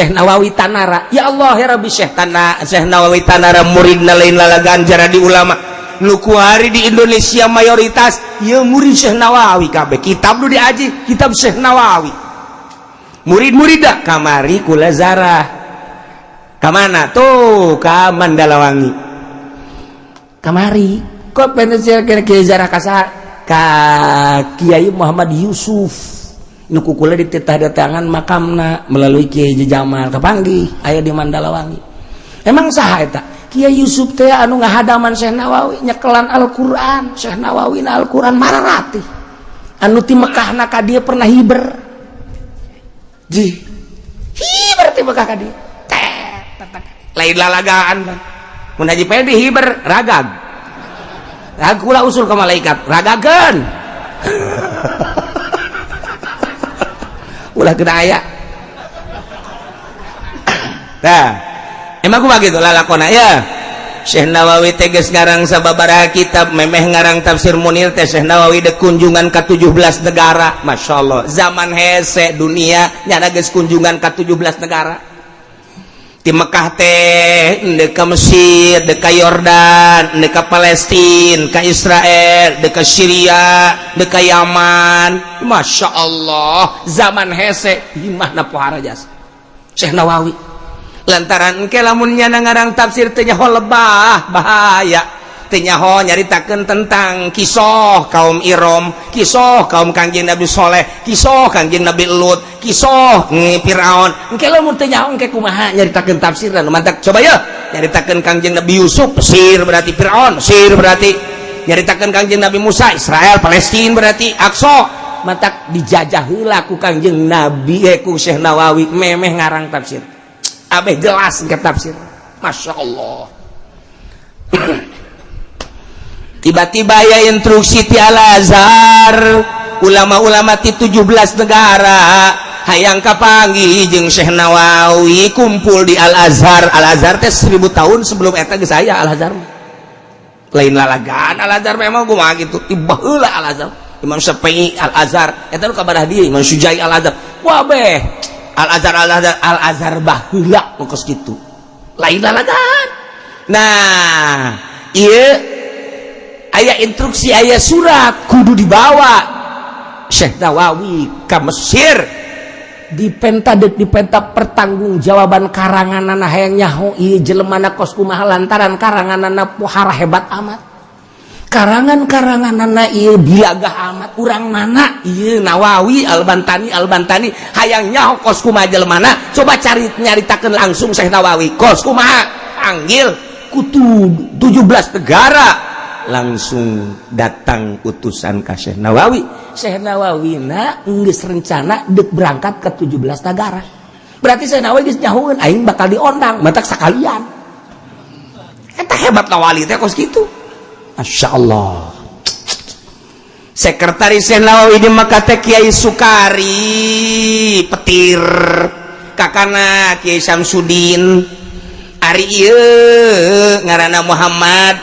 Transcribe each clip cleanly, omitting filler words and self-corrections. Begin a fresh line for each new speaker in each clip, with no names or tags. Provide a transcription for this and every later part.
Syekh Nawawi Tanara. Ya Allah ya Rabbi, Syekh Nawawi Tanara muridna lain lalagan jara di ulama nu kuari di Indonesia mayoritas ya murid Syekh Nawawi kabeh. Kitab nu diaji kitab Syekh Nawawi. Murid-murid kamari kula zarah. Kamana tuh? Ka Mandalawangi. Kamari kok pengen Kiai zarah ka Kiai Muhammad Yusuf. Nu kukula dititah-datangan makamna melalui Kiai Jamal kapanggih aya di Mandalawangi. Emang saha eta? Kiai Yusuf teh anu ngahadaman Syekh Nawawi nyekelan Al-Qur'an. Syekh Nawawi na Al-Qur'an mararati. Anu ti Mekahna ka dieu pernah hiber. Hiber ti Mekah ka dieu. Lain lalagaan. Mun haji pede hiber ragag. Kula usul ka malaikat, ragageun. Ulah kena aya. Nah, emang kumaha gitu lalakona ya. Syekh Nawawi teges ngarang sababaraha kitab, memeh ngarang tafsir Munir teh Syekh Nawawi de kunjungan ka 17 negara. Masyaallah, zaman hese dunia nyana geus kunjungan ka 17 negara. Di Mekah teh de ka Mesir, de ka Yordan, de ka Palestina, ka Israel, de ka Syria, de ka Yaman. Masya Allah, zaman hese imahna pohara jas Syekh Nawawi lantaran engke lamun nya ngarang tafsir teh nyaho lebah bahaya, teh nyaho nyaritakeun tentang kisah kaum Iram, kisah kaum Kangjeng Nabi Soleh, kisah Kangjeng Nabi Lut, kisah Firaun. Engke lamun teh nyaho engke kumaha nyaritakeun tafsirna nu mantap. Coba ya nyaritakeun Kangjeng Nabi Yusuf, Mesir berarti Firaun, Mesir berarti nyaritakeun Kangjeng Nabi Musa, Israel, Palestina berarti Aqsa. Mantak dijajah heula ku Kangjeng Nabi ku Syekh Nawawi memeh ngarang tafsir. Abeh jelas ke tafsir. Masya Allah. Tiba-tiba ya instruksi ti Al-Azhar, ulama-ulama ti 17 negara hayang kapanggih jeung Syekh Nawawi kumpul di Al-Azhar. Al-Azhar teh 1000 tahun sebelum eta geus aya Al-Azhar. Lain lalagan Al-Azhar memang kumaha gitu. Tiba heula Al-Azhar. Imam Syafi'i Al-Azhar, eta nu kabarah dia Imam Syuja'i Al-Azhar. Wah beh, Al-Azhar baheula mengkos kitu. Lain lalagan. Nah, ieu aya instruksi, aya surat kudu dibawa Syekh Nawawi ka Mesir di penta pertanggungjawaban karanganana hayang nyaho ieu jelemana kos kumaha lantaran karanganana pohara hebat amat. Karangan-karanganana ieu bilagah amat. Urang mana ieu Nawawi Al-Bantani hayang nyaho kos kumaha jelemana. Coba cari nyaritakeun langsung Syekh Nawawi kos kumaha panggil kutu 17 negara. Langsung datang utusan ka Syekh Nawawi. Syekh Nawawi na geus rencana dek berangkat ke 17 negara. Berarti Syekh Nawawi geus nyahoeun aing bakal diondang matak sakalian. Eta hebat Nawawi teh kos kitu. Masya Allah. Sekretaris Syekh Nawawi di Makkah teh Kiai Sukari Petir, kakana Kiai Samsudin. Ari ieu ngaranna Muhammad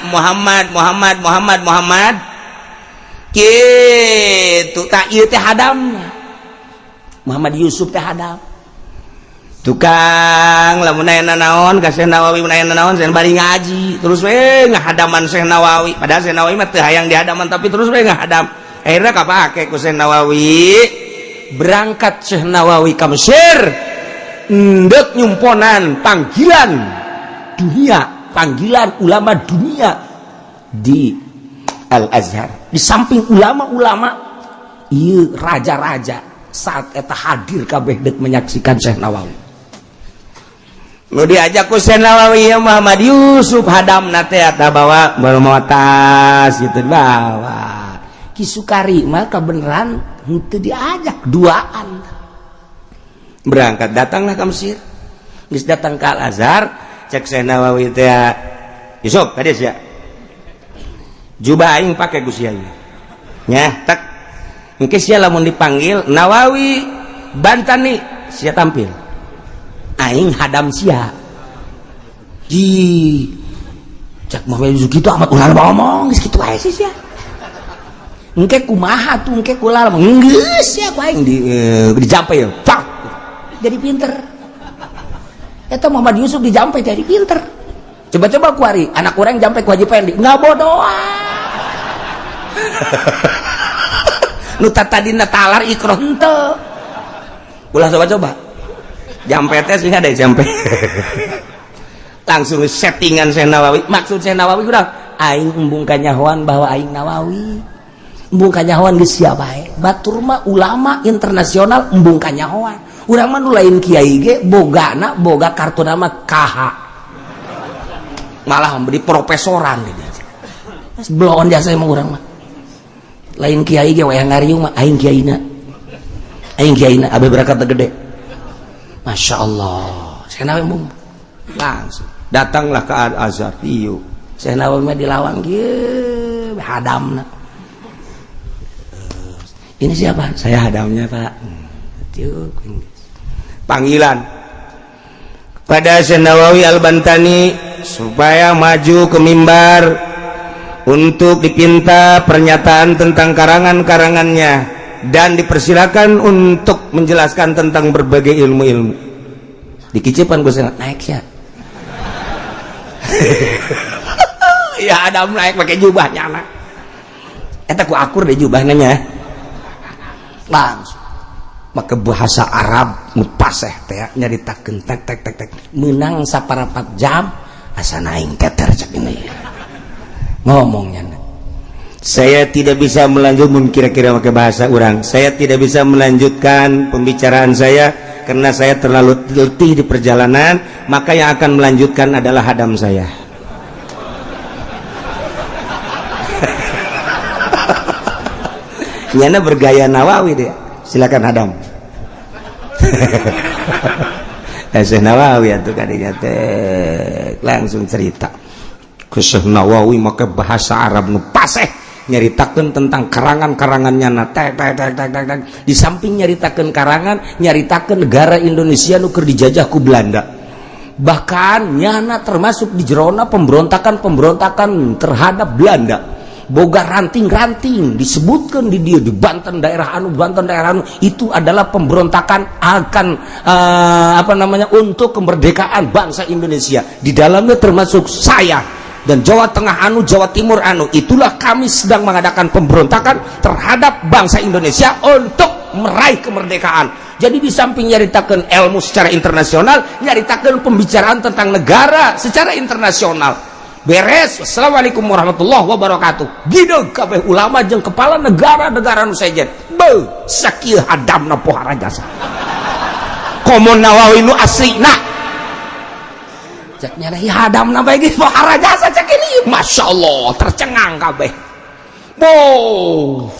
kitu tak ieu teh hadam Muhammad Yusuf teh hadam tukang lamun aya naon ka Syekh Nawawi mun aya naon sen bari ngaji terus we ngahadaman Syekh Nawawi. Padahal Syekh Nawawi mah teu hayang dihadaman tapi terus we ngahadam. Akhirnya kapake ku Syekh Nawawi berangkat Syekh Nawawi ka Mesir ndek nyumponan panggilan dunia, panggilan ulama dunia di Al-Azhar. Di samping ulama-ulama ieu raja-raja saat eta hadir kabeh dek menyaksikan Syekh Nawawi. Nu diajak ku Syekh Nawawi ya Muhammad Yusuf hadamna teh eta bawa tas gitu bawa. Ki Sukari mah kebenaran henteu diajak duaan. Berangkat datanglah ke Mesir. Geus datang ke Al-Azhar, cek Syekh Nawawi teh Yusuf kades ya. Jubah aing pake Gus Yai. Nya tak engke sia lamun dipanggil Nawawi Bantani sia tampil. Aing hadam sia. Cek mah gitu amat ulah ngomong geus kitu wae sia. Engke kumaha tuh engke kula geus sia ku aing di jampe ya. Cak. Jadi pinter.
Eta Muhammad Yusuf dijampe jadi pinter. Coba-coba kuari anak orang jampe ku Haji Pendi nggak bodoh. Nu tadina talar ikroh henteu. Ulah coba-coba. Jampe teh sing ada jampe. Langsung settingan Syekh Nawawi. Maksud Syekh Nawawi urang aing embung kanyahoan bahwa aing Nawawi. Embung kanyahoan geus sia bae. Batur mah ulama internasional embung kanyahoan. Urang mah nu lain kiai ge bogana boga kartu nama KH. Malah memberi profesoran dia. Belon jasa emang urang mah. Lain kiai ge wayah ngariung mah aing kiaina abe berangkat gede. Masya Allah. Syekh Nawawi langsung datanglah ke Al-Azhar. Iyo Syekh Nawawi mah dilawang kieu hadamna. Ini siapa? Saya hadamnya Pak. Panggilan pada Syekh Nawawi Al-Bantani supaya maju ke mimbar untuk dipinta pernyataan tentang karangan-karangannya dan dipersilakan untuk menjelaskan tentang berbagai ilmu-ilmu. Dikicipan gue naik ya. Ya Adam naik pakai jubahnya anak. Eta ku akur deh jubahnya. Langsung maka bahasa Arab mupaseh teh nyaritakeun tek menang saparapat jam asa naing teter cek ini. Ngomongnya saya tidak bisa melanjutkan kira-kira pakai bahasa orang. Saya tidak bisa melanjutkan pembicaraan saya karena saya terlalu letih di perjalanan, maka yang akan melanjutkan adalah hadam saya. Nyana bergaya Nawawi dia. Silakan hadam. Syekh Nawawi atuh kadinya teh langsung cerita. Ke Syekh Nawawi make bahasa Arab nu paseh nyaritakeun tentang karangan-karangannya na tek. Di samping nyaritakeun karangan, nyaritakeun negara Indonesia nu keur dijajah ku Belanda. Bahkan nyana termasuk di jerona pemberontakan terhadap Belanda. Boga ranting-ranting disebutkan di dia di Banten daerah anu itu adalah pemberontakan akan untuk kemerdekaan bangsa Indonesia. Di dalamnya termasuk saya dan Jawa Tengah anu, Jawa Timur anu. Itulah kami sedang mengadakan pemberontakan terhadap bangsa Indonesia untuk meraih kemerdekaan. Jadi di samping nyaritakeun ilmu secara internasional, nyaritakeun pembicaraan tentang negara secara internasional. Beres. Assalamualaikum warahmatullahi wabarakatuh. Gideg kabeh ulama jeung kepala negara-negara nu sejen. Beuh, sakieu hadamna pohara jasa. Komo Nawawi nu aslina. Cek nyana hadamna bae geus pohara jasa cek ini. Masyaallah, tercengang kabeh. Boh.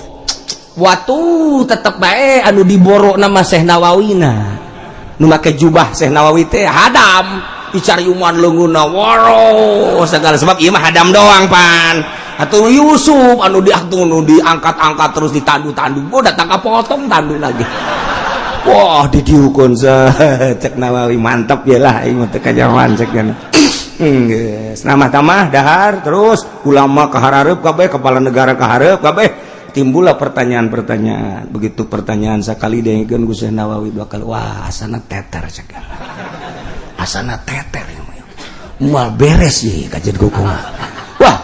Watu tetep bae anu diboro nama Syekh Nawawina. Nu make jubah Syekh Nawawi teh hadam. Dicariuman leunguna waro segala sebab ieu mah hadam doang pan. Atuh Yusuf anu diangkat-angkat terus ditandu-tandu. Oh datang kapotong tandu lagi. Wah didiukeun cek Nawawi mantap ya lah ieu teh kajaman cek kana. Geus namah-tamah dahar terus ulama kahareup kabeh, kepala negara kahareup kabeh. Timbullah pertanyaan-pertanyaan. Begitu pertanyaan sakali dengekeun ku Syekh Nawawi dua kali. Wah asana teter cek. Asana teter mual beres ya kajian gukung. Wah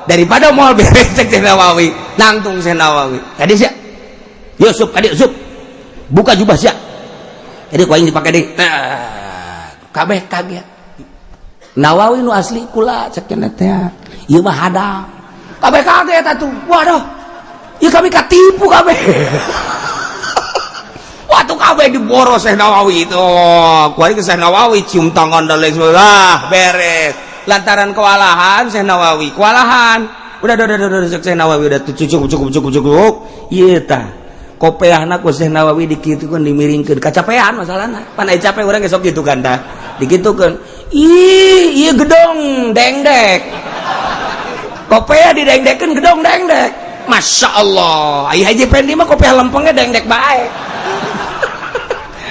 daripada mual beres cek Nawawi nangtung Syekh Nawawi tadi siap Yusuf buka jubah siap jadi kau yang dipakai deh kabeh kaget Nawawi nu asli kula cek teh ieu mah hadam kabeh kaget atuh. Waduh ieu kami katipu kabeh. Waktu kabeh diboro Syekh Nawawi itu, kuari ke Syekh Nawawi cium tangan dan lain sebagainya, beres. Lantaran kewalahan Syekh Nawawi, kewalahan. Udah Syekh Nawawi udah cukup. Iya ta. Kopeahna ku Syekh Nawawi dikitukeun dimiringkeun. Kacapean masalahna. Pan aya capek urang esok kitu kan tah. Dikitukeun. Ih, ieu gedong dengdek. Kopeah didengdekeun gedong dengdek. Masya Allah. Ai Haji Pendi mah kopeah lempengnya dengdek bae.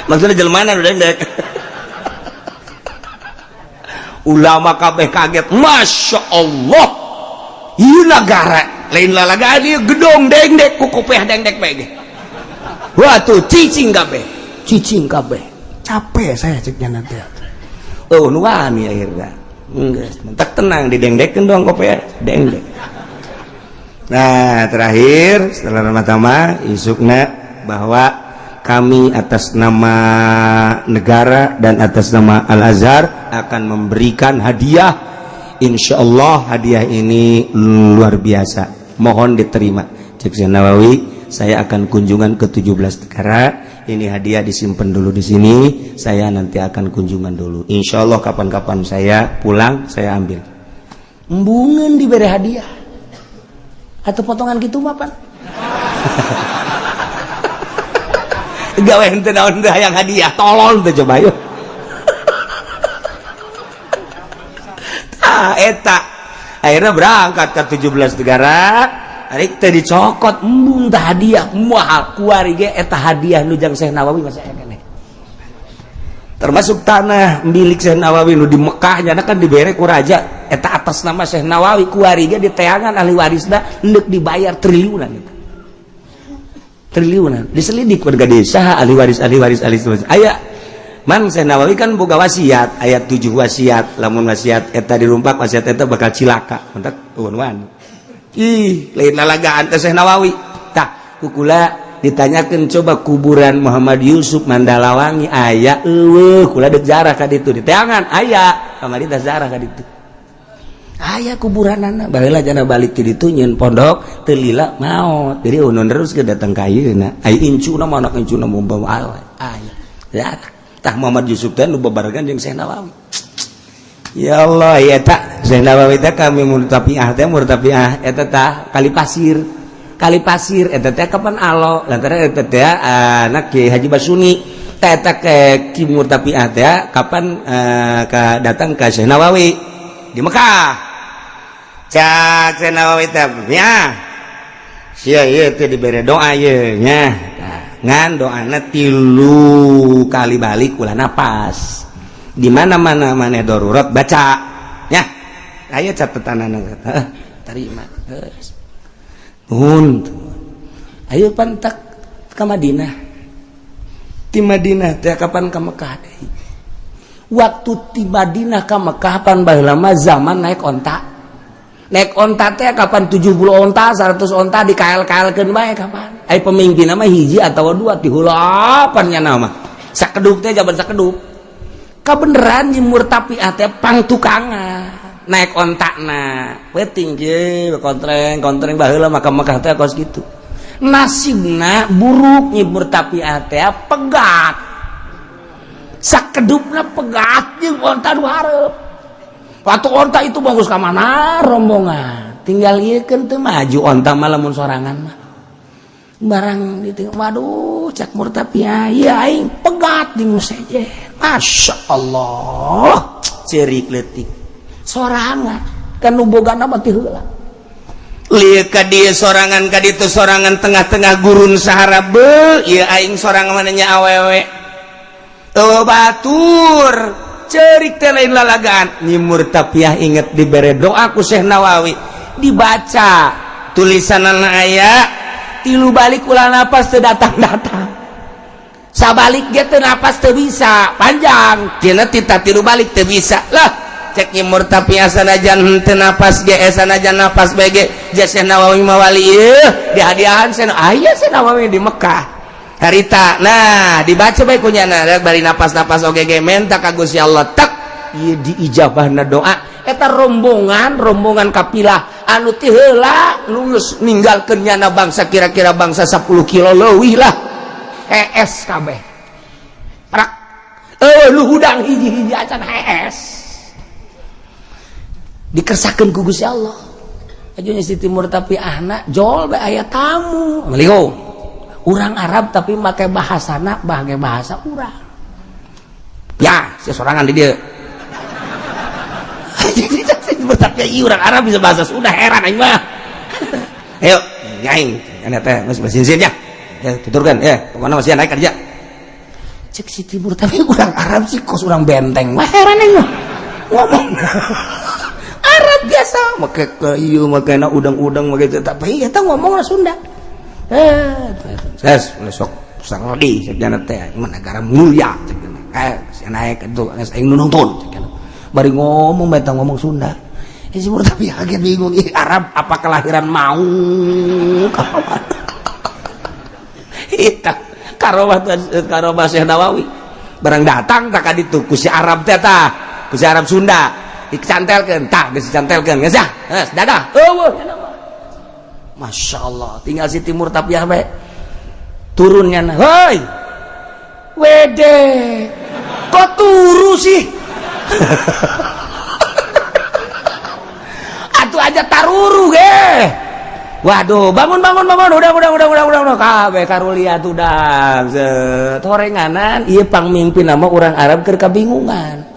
Maksudnya jelmana udah dek. Ulama kabeh kaget. Masya Allah. Ieu negara lain lalagaan ieu gedong dengdek ku kopeah dengdek bae. Wah tuh cicing kabeh. Capek saya ceknya nanti.
nuani akhirnya mentak tenang didengdekeun doang kopi dengdek. Nah terakhir setelah pertama isukna bahwa kami atas nama negara dan atas nama Al-Azhar akan memberikan hadiah. Insyaallah hadiah ini luar biasa, mohon diterima. Cek Syekh Nawawi, saya akan kunjungan ke 17 negara. Ini hadiah disimpan dulu di sini. Saya nanti akan kunjungan dulu. Insyaallah kapan-kapan saya pulang saya ambil. Embungan diberi hadiah. Atau potongan gitu mah pan? Gawe henteu naon teh hayang hadiah, tolol teh coba yuk. Eta akhirnya berangkat ke 17 negara. Ari teh dicokot embung teh hadiah moal kuari ge eta hadiah nu jang Syekh Nawawi masa keneh. Termasuk tanah milik Syekh Nawawi nu di Mekah nya kan dibere ku raja eta atas nama Syekh Nawawi kuari ge diteangan ahli warisna neuk dibayar triliunan eta. Triliunan diselidik warga desa ahli waris aya man Syekh Nawawi kan boga wasiat ayat 7 wasiat lamun wasiat eta dirumpak wasiat eta bakal cilaka mentak eueuh lain lalagaan teh Syekh Nawawi tah kukula ditanyakeun coba kuburan Muhammad Yusuf Mandalawangi aya eueuh kula deuk ziarah ka ditu diteangan aya kamari teh ziarah ka ditu aya kuburanana baheula jana balik ti ditu nyeun pondok teu lila maot jadi unon terus ke datang ka ayeuna aya incuna mah anak incuna mumpama aya ziarah tah Muhammad Yusuf teh nu babarengan jeung Syekh Nawawi. Ya Allah ya tak Syekh Nawawi teh kami murtapiah teh eta tah kali pasir eta teh kapan alo lantaran eta teh anak Kiai Haji Basuni teh eta ke ki murtapiah teh kapan ka datang ka Syekh Nawawi di Mekah. Cak Syekh Nawawi teh nya sia ieu teh dibere doa ieu nya. Ngan doana 3 kali balik ulah napas di mana-mana maneh darurat baca nya aya catetanana terima geus ayo pantak ka Madinah ti Madinah teh kapan ka Mekah deui waktu ti Madinah ka Mekah pan baheula mah zaman naik onta teh kapan 70 onta 100 onta di KL-KL-keun bae kapan ai pemimpin mah hiji atawa 2 ti hulapan nya nama sakedup teh jaban sakedup kabeneran nyemur tapi teh pangtukangan naik ontakna penting ge kontreng baheula maka Mekah teh kos kitu nasibna buruk nyemur tapi teh pegat sakedupna pegat jeung onta nu hareup waktu onta itu bagus ka mana rombongan tinggal iekeun teu maju onta mah lamun sorangan mah barang ditinggal waduh cak murtapiah ieu aing pegat di musejen Masya Allah cerik letik sorangan kan nu bogana mah teu heula lieu ka dieu sorangan ka ditu sorangan tengah-tengah gurun sahara beuh ieu aing sorangan mana nya awewe batur cerik teh lain lalagaan nyi murtapiah inget dibere doa ku Syekh Nawawi dibaca tulisanana aya 3 balik ulah napas teu datang-datang sabalik ge teu napas teu bisa panjang cenah tita 3 balik teu bisa lah cek nyi murtapiah sanajan teu napas ge sanajan napas bae ge Syekh Nawawi mah wali di hadiahan aya Syekh Nawawi di Mekah harita nah dibaca bae kunyana bari napas-napas oge ge menta ka Gusti Allah tak ieu diijabahna doa eta rombongan kapilah anu ti heula lulus ninggalkeun nyana bangsa kira-kira bangsa 10 kilo leuwih lah HS kabeh rak lu hudang hiji-hiji acan HS dikersakeun ku Gusti Allah ajunya Siti Murtapiahna jol bae aya tamu maliho urang Arab tapi make bahasana bahage bahasa urang ya sesorangan di dieu bertaknya iya orang Arab bisa bahasa Sunda heran aing mah ayo nyaing ane teh geus basinsin ya tuturkeun ya pokona masih naik kerja cek Siti Murtapiah urang Arab sih kos urang benteng mah heran aing mah ngomong Arab biasa make ke ieu makena udang-udang make tapi eta ngomongna Sunda ses besok sang di sebenarnya teh negara mulia cek naik itu aing nu nonton
bari ngomong beta ngomong Sunda. Si Murtapia kaget bingung, Arab apa kelahiran mau? Itu karomah Syekh Nawawi. Barang datang tak kaditu ku si Arab teh tah, ku si Arab Sunda. Dicantelkeun, tah geus dicantelkeun, geus dah. Geus dadah. Eueuh. Masya Allah, tinggal si Timur Tapiah we turunnya, hoi, wede, kok turu sih? Atuh aja taruru ge. Waduh, bangun, udah, kabe karulia tuh dah, torenganan, iya pangmimpin nama orang Arab keur kabingungan.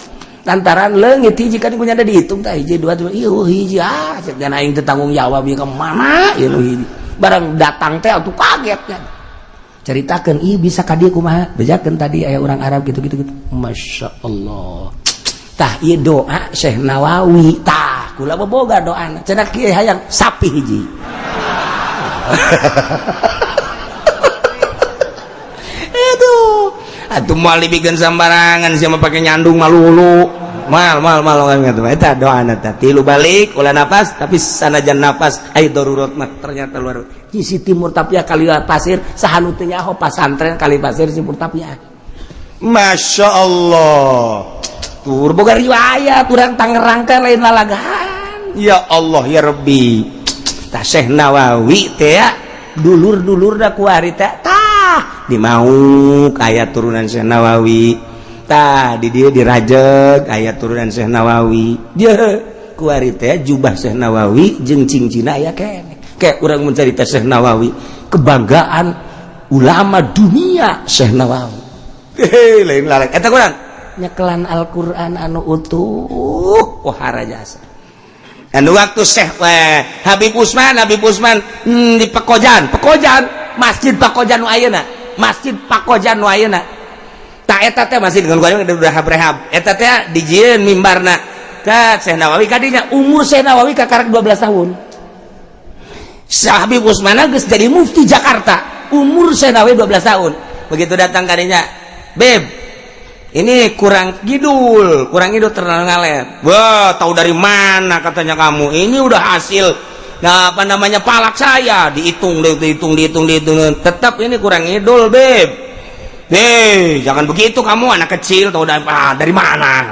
Lantaran leungit hiji kan kunya ada dihitung tah hiji dua iya hiji cek dan aing teu tanggung jawab ieu ka mana ieu hiji barang datang teh atuh kaget kan caritakeun ieu bisa ka dieu kumaha bejakeun tadi aya urang Arab gitu Masya Allah tah ieu doa Syekh Nawawi tah kula boboga doana cenah kieu hayang sapi hiji atuh moal dibikeun sambarangan siapa pakai nyandung malulu mal kan gitu eta doana teh tilu balik ulah nafas tapi sanajan nafas ai darurat mah ternyata luar si Timur Tapiah kali pasir sahanu teu nyaho pasantren kali pasir si Timur Tapiah Masya Allah tur boga riwayat urang Tangerang lain lalagaan ya Allah ya Rabbi tah Syekh Nawawi teh ya dulur da kuari teh di Mauk ayat turunan Syekh Nawawi tah di dia dirajeg ayat turunan Syekh Nawawi dia kuari teh jubah Syekh Nawawi jeung cincinna aya kene kayak urang mun carita Syekh Nawawi kebanggaan ulama dunia Syekh Nawawi lain lalek eta kurang nyekelan Al-Qur'an anu utuh wah harajasa anu waktu Syekh Habib Usman di Pekojan Masjid Pakojan nu ayeuna Masjid Pakojan nu ayeuna tak eta teh masih dengan gua udah rehab eta teh dijieun mimbarna ka Syekh Nawawi kadinya umur Syekh Nawawi kakarek 12 tahun Syekh Habib Usman geus jadi mufti Jakarta umur Syekh Nawawi 12 tahun begitu datang kadinya Beb ini kurang gidul terlalu ngalet wah tahu dari mana katanya kamu ini udah hasil nah apa namanya palak saya dihitung tetap ini kurang idul Beb jangan begitu kamu anak kecil tahu dari mana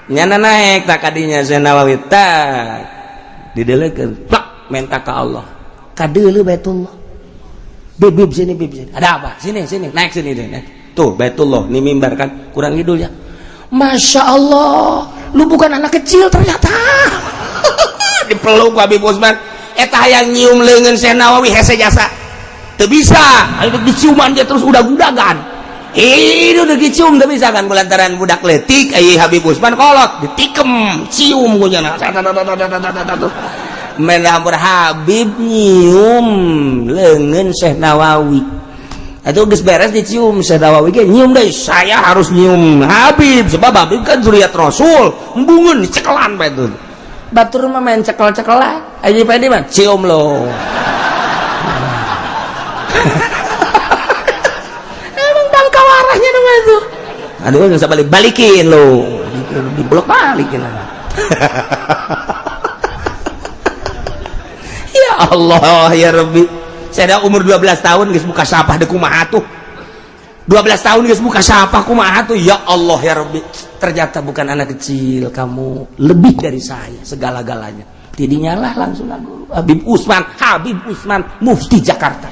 nyana naik tak kadinya Syekh Nawawi tak didelekeun plak minta ke Allah kadeuleu Baitullah Beb sini ada apa sini naik sini deh tuh Baitullah ini mimbar kan kurang idul ya Masya Allah lu bukan anak kecil ternyata dipeluk Habib Usman eta hayang nyium leungeun Syekh Nawawi hese jasa teu bisa anu diciuman dia terus udag-udagan itu udah dicium teu bisa kan kulantaran budak leutik ai Habib Usman kolot ditikem cium kunyana men hampir Habib nyium leungeun Syekh Nawawi atuh geus beres dicium Syekh Nawawi ge nyium deui saya harus nyium Habib sebab Habib kan zuriat Rasul embungeun dicekelan bae tuh batur mah main cekel-cekelan aja pede mah cium lo emang bangka warahnya dong itu aduh nggak usah balikin lo diblok balikin lah ya Allah ya Rabbi saya ada umur 12 tahun guys buka sapah deku kumaha tuh 12 tahun guys buka sapah kumaha tuh ya Allah ya Rabbi ternyata bukan anak kecil kamu lebih dari saya segala-galanya tidinya lah langsung guru Habib Usman mufti Jakarta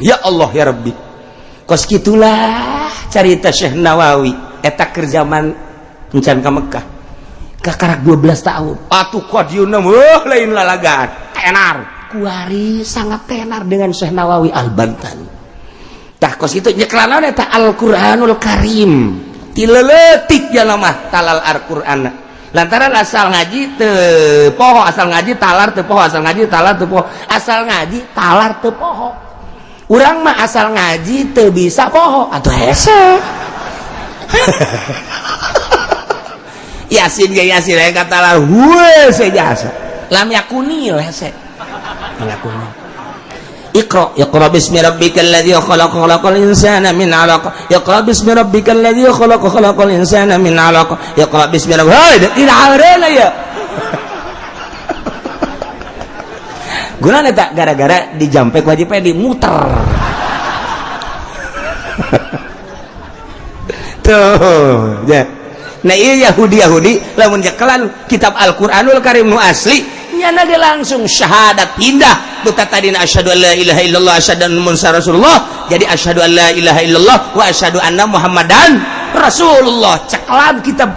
ya Allah ya Rabbi kos gitulah cerita Syekh Nawawi eta keur zaman encan ka Mekah kakarak 12 tahun atuh qadiyuna lain lalagaan tenar kuari sangat tenar dengan Syekh Nawawi Al-Bantani tah kos kitu nyekelana eta Al-Qur'anul Karim tileletik jalan mah talal Al-Qur'an lantaran asal ngaji teu poho asal ngaji talar teu poho asal ngaji talar teu poho asal ngaji talar teu poho urang mah asal ngaji teu bisa poho atuh hese Yasin ge Yasin aya kata talar heuh sejasa lam yakuni hese yakuni
Iqra bismi rabbikal ladzi khalaq khalaqal insana min 'alaq Iqra bismi rabbikal ladzi khalaq khalaqal insana min 'alaq Iqra bismi rabbika tidak ada ya gunanya tak gara-gara dijampek wajib dimuter tuh ya. Nah iya Yahudi lamun jakelan kitab Al-Qur'anul Karim nu asli nyana ge langsung syahadat pindah buta tadina asyhadu an la ilaha illallah asyhadu anna muhammadar rasulullah jadi asyhadu an la ilaha illallah wa asyhadu anna muhammadan rasulullah ceklan kitab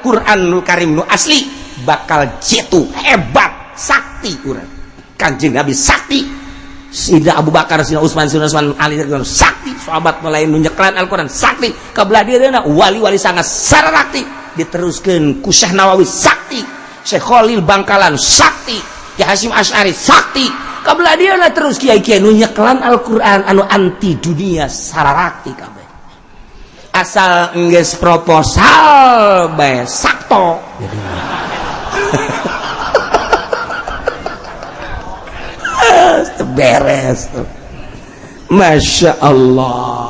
Qur'anul Karim nu asli bakal jitu hebat sakti urang Kanjeng Nabi sakti Sida Abu Bakar Sida Utsman Ali sakti sahabat lain nu nyeklan Al-Qur'an sakti kabelah dieuna wali-wali sangat sararakti diteruskeun ku Syekh Nawawi sakti Syekh Khalil Bangkalan sakti Ya Hasyim Asy'ari sakti kabelah dieuna terus kiai-kiai nu nyeklan Al-Qur'an anu anti dunia sararakti kabeh asal geus proposal bae sakto beres Masya Allah